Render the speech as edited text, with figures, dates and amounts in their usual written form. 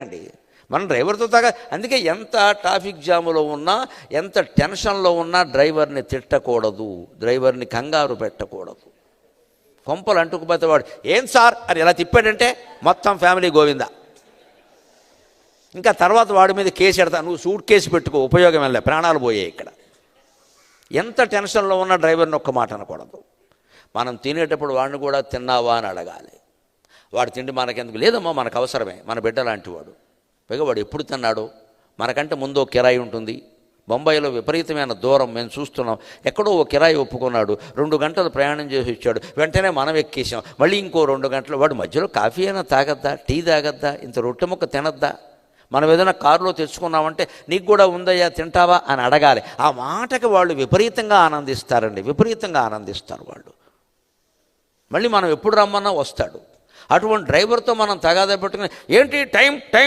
అండి మనం డ్రైవర్తో అందుకే ఎంత ట్రాఫిక్ జాములో ఉన్నా, ఎంత టెన్షన్లో ఉన్నా డ్రైవర్ని తిట్టకూడదు, డ్రైవర్ని కంగారు పెట్టకూడదు. కొంపలు అంటుకుపోతే వాడు ఏం సార్ అని ఎలా తిప్పాడంటే మొత్తం ఫ్యామిలీ గోవిందా. ఇంకా తర్వాత వాడి మీద కేసు ఎడతా, నువ్వు సూట్ కేసు పెట్టుకో, ఉపయోగం వెళ్ళే, ప్రాణాలు పోయాయి ఇక్కడ. ఎంత టెన్షన్లో ఉన్న డ్రైవర్ని ఒక్క మాట అనకూడదు. మనం తినేటప్పుడు వాడిని కూడా తిన్నావా అని అడగాలి. వాడు తిండి మనకెందుకు, లేదమ్మా మనకు అవసరమే, మన బిడ్డ లాంటి వాడు. పైగా వాడు ఎప్పుడు తిన్నాడు, మనకంటే ముందు కిరాయి ఉంటుంది. బొంబాయిలో విపరీతమైన దూరం మేము చూస్తున్నాం. ఎక్కడో ఓ కిరాయి ఒప్పుకున్నాడు, 2 గంటలు ప్రయాణం చేసి వచ్చాడు, వెంటనే మనం ఎక్కేసాం. మళ్ళీ ఇంకో 2 గంటలు. వాడు మధ్యలో కాఫీ అయినా తాగద్దా, టీ తాగద్దా, ఇంత రొట్టె ముక్క తినద్దా? మనం ఏదైనా కారులో తెచ్చుకున్నామంటే నీకు కూడా ఉందయ్యా తింటావా అని అడగాలి. ఆ మాటకి వాళ్ళు విపరీతంగా ఆనందిస్తారండి, విపరీతంగా ఆనందిస్తారు వాళ్ళు. మళ్ళీ మనం ఎప్పుడు రమ్మన్నా వస్తాడు. అటువంటి డ్రైవర్తో మనం తగాదా పెట్టుకుని ఏంటి టైం